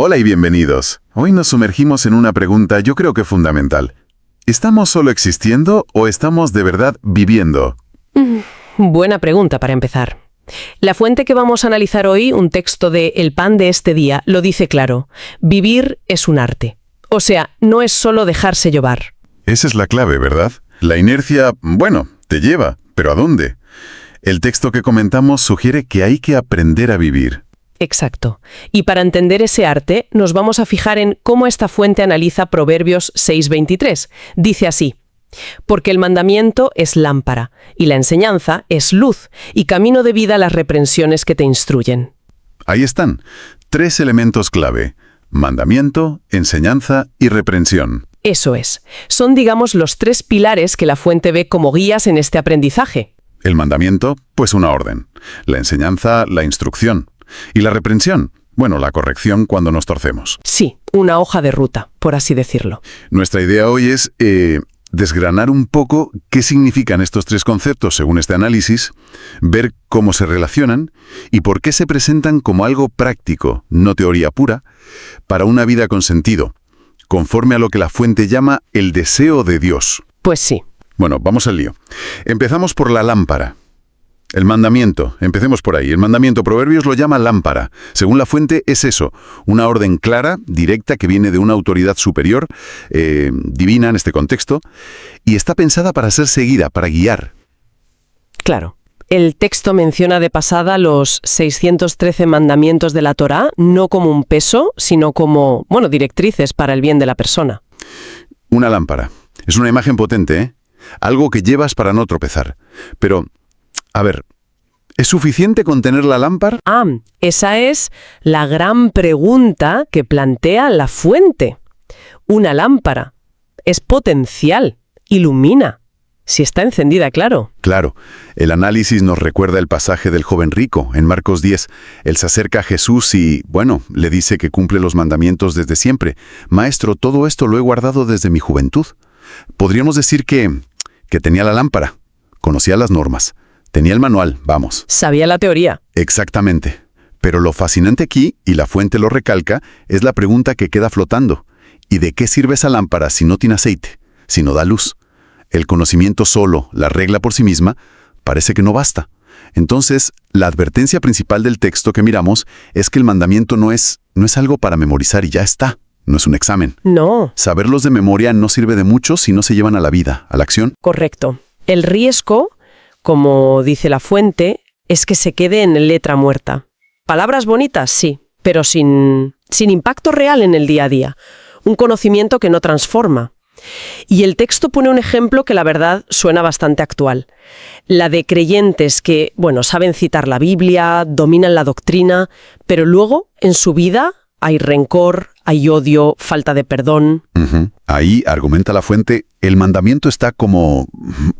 Hola y bienvenidos. Hoy nos sumergimos en una pregunta yo creo que fundamental. ¿Estamos solo existiendo o estamos de verdad viviendo? Buena pregunta para empezar. La fuente que vamos a analizar hoy, un texto de El pan de este día, lo dice claro. Vivir es un arte. O sea, no es solo dejarse llevar. Esa es la clave, ¿verdad? La inercia, bueno, te lleva, pero ¿a dónde? El texto que comentamos sugiere que hay que aprender a vivir. Exacto. Y para entender ese arte, nos vamos a fijar en cómo esta fuente analiza Proverbios 6:23. Dice así: porque el mandamiento es lámpara, y la enseñanza es luz, y camino de vida las reprensiones que te instruyen. Ahí están, 3 elementos clave: mandamiento, enseñanza y reprensión. Eso es. Son, digamos, los 3 pilares que la fuente ve como guías en este aprendizaje. El mandamiento, pues una orden. La enseñanza, la instrucción. Y la reprensión, bueno, la corrección cuando nos torcemos. Sí, una hoja de ruta, por así decirlo. Nuestra idea hoy es desgranar un poco qué significan estos 3 conceptos según este análisis, ver cómo se relacionan y por qué se presentan como algo práctico, no teoría pura, para una vida con sentido, conforme a lo que la fuente llama el deseo de Dios. Pues sí. Bueno, vamos al lío. Empezamos por la lámpara. El mandamiento, empecemos por ahí. El mandamiento, Proverbios lo llama lámpara. Según la fuente, es eso, una orden clara, directa, que viene de una autoridad superior, divina en este contexto, y está pensada para ser seguida, para guiar. Claro. El texto menciona de pasada los 613 mandamientos de la Torá, no como un peso, sino como, directrices para el bien de la persona. Una lámpara. Es una imagen potente, ¿eh? Algo que llevas para no tropezar. Pero, a ver, ¿es suficiente con tener la lámpara? Esa es la gran pregunta que plantea la fuente. Una lámpara es potencial, ilumina, si está encendida, claro. Claro, el análisis nos recuerda el pasaje del joven rico en Marcos 10. Él se acerca a Jesús y, le dice que cumple los mandamientos desde siempre. Maestro, todo esto lo he guardado desde mi juventud. Podríamos decir que tenía la lámpara, conocía las normas. Tenía el manual, vamos. Sabía la teoría. Exactamente. Pero lo fascinante aquí, y la fuente lo recalca, es la pregunta que queda flotando. ¿Y de qué sirve esa lámpara si no tiene aceite, si no da luz? El conocimiento solo, la regla por sí misma, parece que no basta. Entonces, la advertencia principal del texto que miramos es que el mandamiento no es algo para memorizar y ya está. No es un examen. No. Saberlos de memoria no sirve de mucho si no se llevan a la vida, a la acción. Correcto. El riesgo, como dice la fuente, es que se quede en letra muerta. Palabras bonitas, sí, pero sin impacto real en el día a día. Un conocimiento que no transforma. Y el texto pone un ejemplo que la verdad suena bastante actual. La de creyentes que, saben citar la Biblia, dominan la doctrina, pero luego, en su vida, hay rencor, hay odio, falta de perdón. Ahí, argumenta la fuente, el mandamiento está como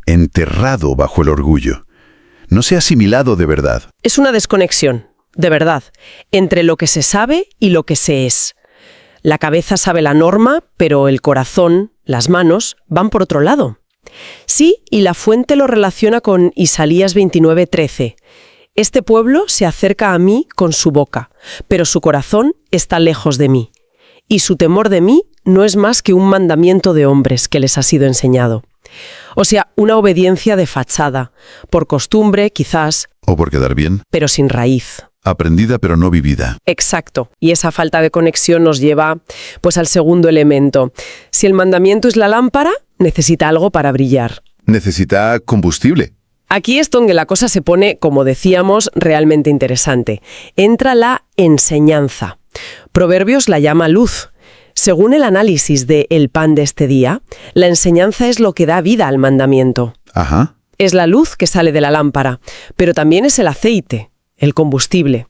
enterrado bajo el orgullo. No se ha asimilado de verdad. Es una desconexión, de verdad, entre lo que se sabe y lo que se es. La cabeza sabe la norma, pero el corazón, las manos, van por otro lado. Sí, y la fuente lo relaciona con Isaías 29:13. Este pueblo se acerca a mí con su boca, pero su corazón está lejos de mí. Y su temor de mí no es más que un mandamiento de hombres que les ha sido enseñado. O sea, una obediencia de fachada, por costumbre, quizás. O por quedar bien. Pero sin raíz. Aprendida pero no vivida. Exacto. Y esa falta de conexión nos lleva, al segundo elemento. Si el mandamiento es la lámpara, necesita algo para brillar. Necesita combustible. Aquí es donde la cosa se pone, como decíamos, realmente interesante. Entra la enseñanza. Proverbios la llama luz. Según el análisis de El pan de este día, la enseñanza es lo que da vida al mandamiento. Ajá. Es la luz que sale de la lámpara, pero también es el aceite, el combustible.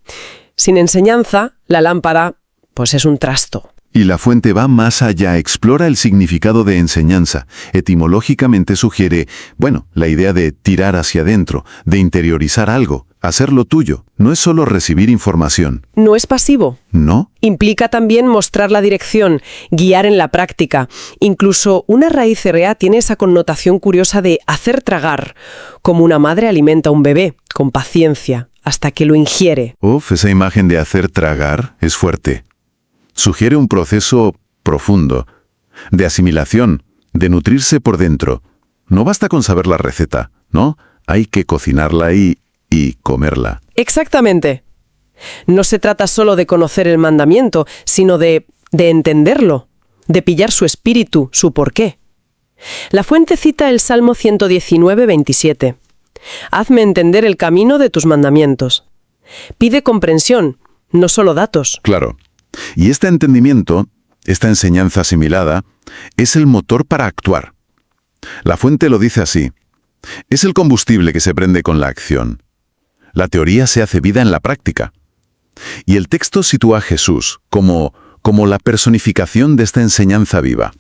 Sin enseñanza, la lámpara, es un trasto. Y la fuente va más allá, explora el significado de enseñanza. Etimológicamente sugiere, la idea de tirar hacia adentro, de interiorizar algo, hacerlo tuyo. No es solo recibir información. No es pasivo. ¿No? Implica también mostrar la dirección, guiar en la práctica. Incluso una raíz hebrea tiene esa connotación curiosa de hacer tragar, como una madre alimenta a un bebé, con paciencia, hasta que lo ingiere. Esa imagen de hacer tragar es fuerte. Sugiere un proceso profundo, de asimilación, de nutrirse por dentro. No basta con saber la receta, ¿no? Hay que cocinarla y comerla. Exactamente. No se trata solo de conocer el mandamiento, sino de entenderlo, de pillar su espíritu, su porqué. La fuente cita el Salmo 119, 27. Hazme entender el camino de tus mandamientos. Pide comprensión, no solo datos. Claro. Y este entendimiento, esta enseñanza asimilada, es el motor para actuar. La fuente lo dice así. Es el combustible que se prende con la acción. La teoría se hace vida en la práctica. Y el texto sitúa a Jesús como la personificación de esta enseñanza viva.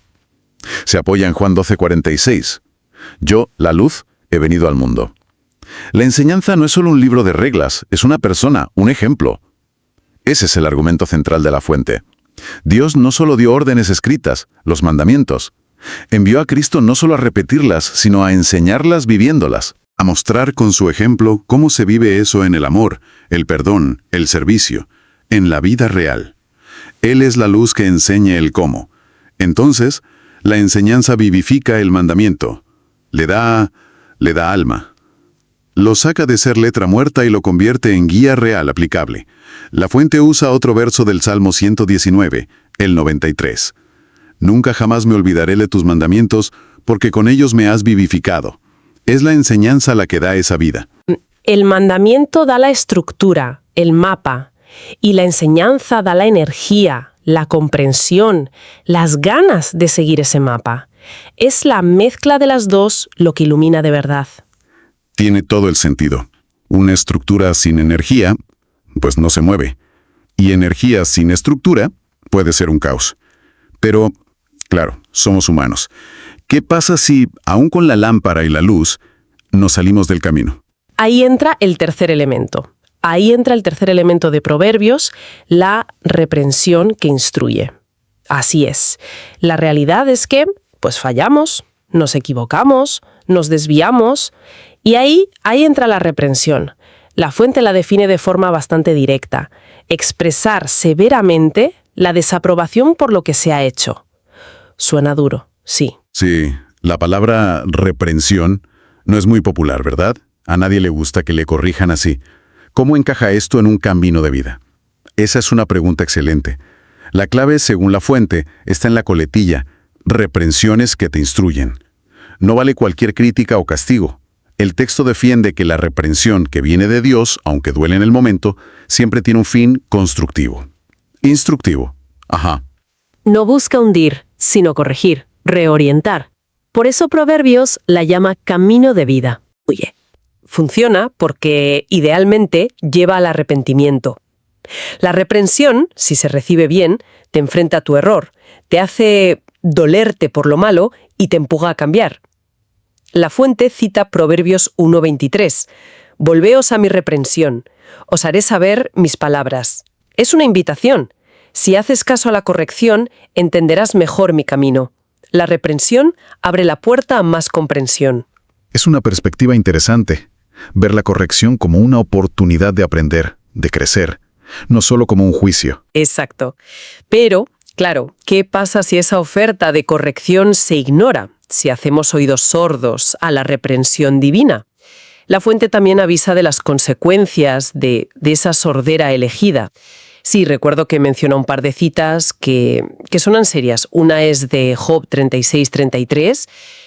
Se apoya en Juan 12:46. Yo, la luz, he venido al mundo. La enseñanza no es solo un libro de reglas, es una persona, un ejemplo. Ese es el argumento central de la fuente. Dios no solo dio órdenes escritas, los mandamientos. Envió a Cristo no solo a repetirlas, sino a enseñarlas viviéndolas, a mostrar con su ejemplo cómo se vive eso en el amor, el perdón, el servicio, en la vida real. Él es la luz que enseña el cómo. Entonces, la enseñanza vivifica el mandamiento. Le da alma. Lo saca de ser letra muerta y lo convierte en guía real aplicable. La fuente usa otro verso del Salmo 119, el 93. Nunca jamás me olvidaré de tus mandamientos, porque con ellos me has vivificado. Es la enseñanza la que da esa vida. El mandamiento da la estructura, el mapa, y la enseñanza da la energía, la comprensión, las ganas de seguir ese mapa. Es la mezcla de las dos lo que ilumina de verdad. Tiene todo el sentido. Una estructura sin energía, pues no se mueve. Y energía sin estructura puede ser un caos. Pero, claro, somos humanos. ¿Qué pasa si, aún con la lámpara y la luz, nos salimos del camino? Ahí entra el tercer elemento. Ahí entra el tercer elemento de Proverbios, la reprensión que instruye. Así es. La realidad es que, pues fallamos, nos equivocamos, nos desviamos, y ahí entra la reprensión. La fuente la define de forma bastante directa. Expresar severamente la desaprobación por lo que se ha hecho. Suena duro, sí. Sí, la palabra reprensión no es muy popular, ¿verdad? A nadie le gusta que le corrijan así. ¿Cómo encaja esto en un camino de vida? Esa es una pregunta excelente. La clave, según la fuente, está en la coletilla, reprensiones que te instruyen. No vale cualquier crítica o castigo. El texto defiende que la reprensión que viene de Dios, aunque duele en el momento, siempre tiene un fin constructivo. Instructivo. Ajá. No busca hundir, sino corregir, reorientar. Por eso Proverbios la llama camino de vida. Oye, funciona porque, idealmente, lleva al arrepentimiento. La reprensión, si se recibe bien, te enfrenta a tu error, te hace dolerte por lo malo y te empuja a cambiar. La fuente cita Proverbios 1:23. Volveos a mi reprensión, os haré saber mis palabras. Es una invitación. Si haces caso a la corrección, entenderás mejor mi camino. La reprensión abre la puerta a más comprensión. Es una perspectiva interesante. Ver la corrección como una oportunidad de aprender, de crecer, no solo como un juicio. Exacto. Pero, claro, ¿qué pasa si esa oferta de corrección se ignora? Si hacemos oídos sordos a la reprensión divina. La fuente también avisa de las consecuencias de esa sordera elegida. Sí, recuerdo que menciona un par de citas que sonan serias. Una es de Job 36:33,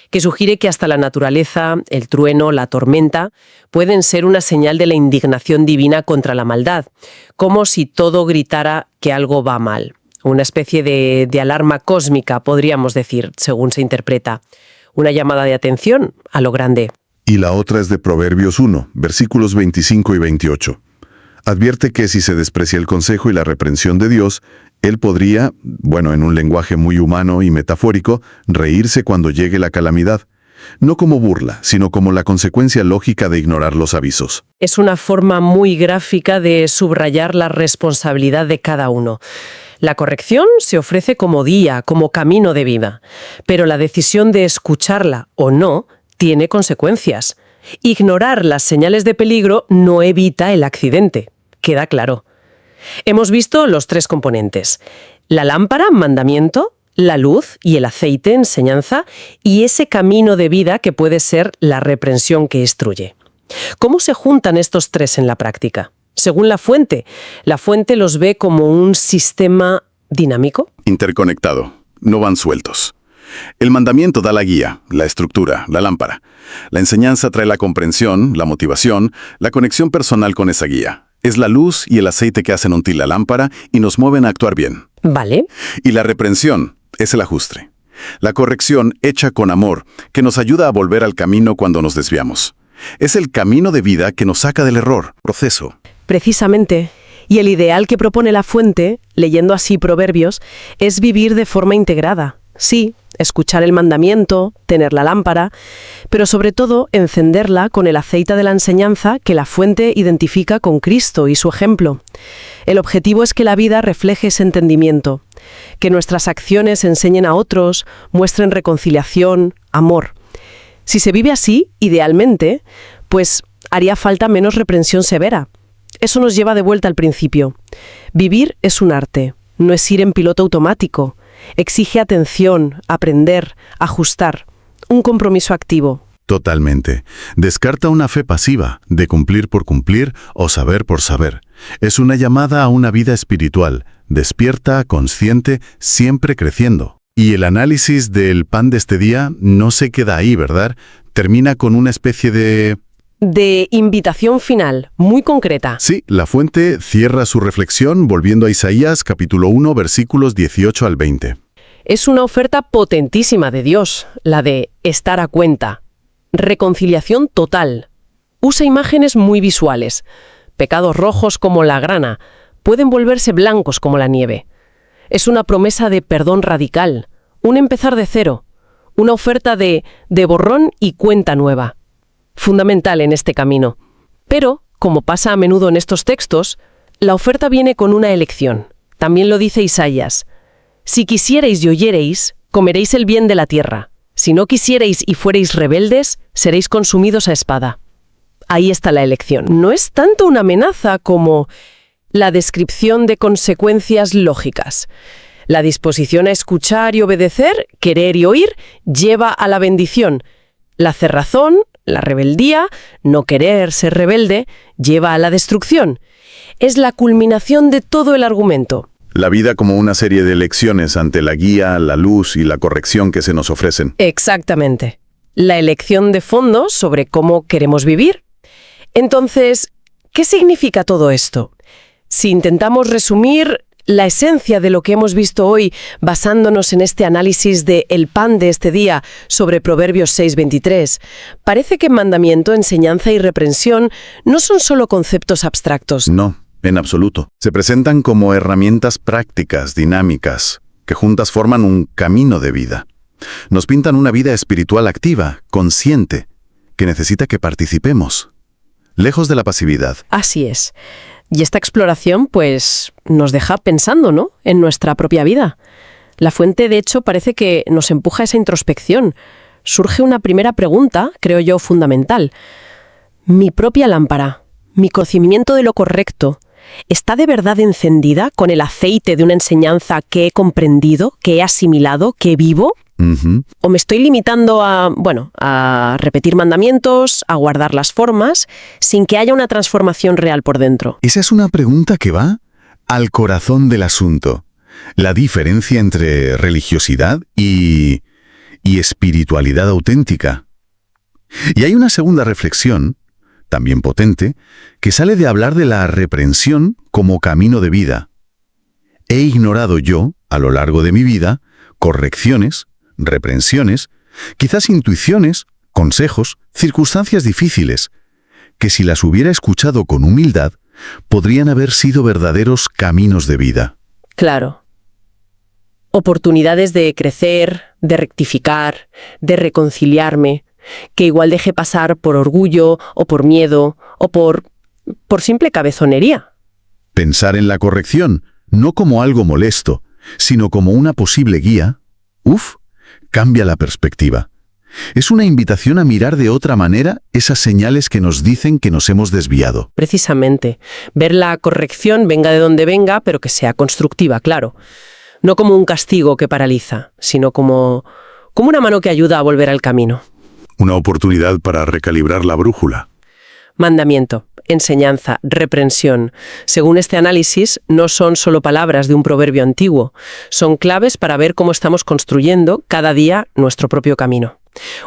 que sugiere que hasta la naturaleza, el trueno, la tormenta, pueden ser una señal de la indignación divina contra la maldad, como si todo gritara que algo va mal. Una especie de alarma cósmica, podríamos decir, según se interpreta. Una llamada de atención a lo grande. Y la otra es de Proverbios 1, versículos 25 y 28. Advierte que si se desprecia el consejo y la reprensión de Dios, Él podría, en un lenguaje muy humano y metafórico, reírse cuando llegue la calamidad. No como burla, sino como la consecuencia lógica de ignorar los avisos. Es una forma muy gráfica de subrayar la responsabilidad de cada uno. La corrección se ofrece como guía, como camino de vida, pero la decisión de escucharla o no tiene consecuencias. Ignorar las señales de peligro no evita el accidente, queda claro. Hemos visto los tres componentes. La lámpara, mandamiento, la luz y el aceite, enseñanza, y ese camino de vida que puede ser la reprensión que instruye. ¿Cómo se juntan estos tres en la práctica? Según la fuente los ve como un sistema dinámico. Interconectado, no van sueltos. El mandamiento da la guía, la estructura, la lámpara. La enseñanza trae la comprensión, la motivación, la conexión personal con esa guía. Es la luz y el aceite que hacen útil la lámpara y nos mueven a actuar bien. Vale. Y la reprensión es el ajuste. La corrección hecha con amor, que nos ayuda a volver al camino cuando nos desviamos. Es el camino de vida que nos saca del error, proceso. Precisamente. Y el ideal que propone la fuente, leyendo así Proverbios, es vivir de forma integrada. Sí, escuchar el mandamiento, tener la lámpara, pero sobre todo encenderla con el aceite de la enseñanza que la fuente identifica con Cristo y su ejemplo. El objetivo es que la vida refleje ese entendimiento, que nuestras acciones enseñen a otros, muestren reconciliación, amor. Si se vive así, idealmente, pues haría falta menos reprensión severa. Eso nos lleva de vuelta al principio. Vivir es un arte, no es ir en piloto automático. Exige atención, aprender, ajustar, un compromiso activo. Totalmente. Descarta una fe pasiva, de cumplir por cumplir o saber por saber. Es una llamada a una vida espiritual, despierta, consciente, siempre creciendo. Y el análisis del pan de este día no se queda ahí, ¿verdad? Termina con una especie de invitación final, muy concreta. Sí, la fuente cierra su reflexión volviendo a Isaías capítulo 1, versículos 18 al 20. Es una oferta potentísima de Dios, la de estar a cuenta. Reconciliación total. Usa imágenes muy visuales. Pecados rojos como la grana pueden volverse blancos como la nieve. Es una promesa de perdón radical, un empezar de cero, una oferta de borrón y cuenta nueva. Fundamental en este camino. Pero, como pasa a menudo en estos textos, la oferta viene con una elección. También lo dice Isaías. Si quisierais y oyereis, comeréis el bien de la tierra. Si no quisierais y fuereis rebeldes, seréis consumidos a espada. Ahí está la elección. No es tanto una amenaza como la descripción de consecuencias lógicas. La disposición a escuchar y obedecer, querer y oír, lleva a la bendición. La cerrazón, la rebeldía, no querer ser rebelde, lleva a la destrucción. Es la culminación de todo el argumento. La vida como una serie de elecciones ante la guía, la luz y la corrección que se nos ofrecen. Exactamente. La elección de fondo sobre cómo queremos vivir. Entonces, ¿qué significa todo esto? Si intentamos resumir la esencia de lo que hemos visto hoy basándonos en este análisis de el pan de este día sobre Proverbios 6:23, parece que mandamiento, enseñanza y reprensión no son solo conceptos abstractos. No, en absoluto. Se presentan como herramientas prácticas, dinámicas, que juntas forman un camino de vida. Nos pintan una vida espiritual activa, consciente, que necesita que participemos, lejos de la pasividad. Así es. Y esta exploración, pues, nos deja pensando, ¿no?, en nuestra propia vida. La fuente, de hecho, parece que nos empuja a esa introspección. Surge una primera pregunta, creo yo, fundamental. ¿Mi propia lámpara, mi conocimiento de lo correcto, está de verdad encendida con el aceite de una enseñanza que he comprendido, que he asimilado, que vivo? ¿O me estoy limitando a repetir mandamientos, a guardar las formas, sin que haya una transformación real por dentro? Esa es una pregunta que va al corazón del asunto. La diferencia entre religiosidad y espiritualidad auténtica. Y hay una segunda reflexión, también potente, que sale de hablar de la reprensión como camino de vida. He ignorado yo, a lo largo de mi vida, correcciones, reprensiones, quizás intuiciones, consejos, circunstancias difíciles, que si las hubiera escuchado con humildad, podrían haber sido verdaderos caminos de vida. Claro. Oportunidades de crecer, de rectificar, de reconciliarme, que igual dejé pasar por orgullo o por miedo o por simple cabezonería. Pensar en la corrección, no como algo molesto, sino como una posible guía, cambia la perspectiva. Es una invitación a mirar de otra manera esas señales que nos dicen que nos hemos desviado. Precisamente. Ver la corrección, venga de donde venga, pero que sea constructiva, claro. No como un castigo que paraliza, sino como una mano que ayuda a volver al camino. Una oportunidad para recalibrar la brújula. Mandamiento, enseñanza, reprensión. Según este análisis, no son solo palabras de un proverbio antiguo, son claves para ver cómo estamos construyendo cada día nuestro propio camino.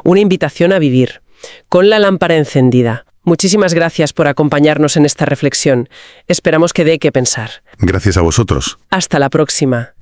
Una invitación a vivir, con la lámpara encendida. Muchísimas gracias por acompañarnos en esta reflexión. Esperamos que dé que pensar. Gracias a vosotros. Hasta la próxima.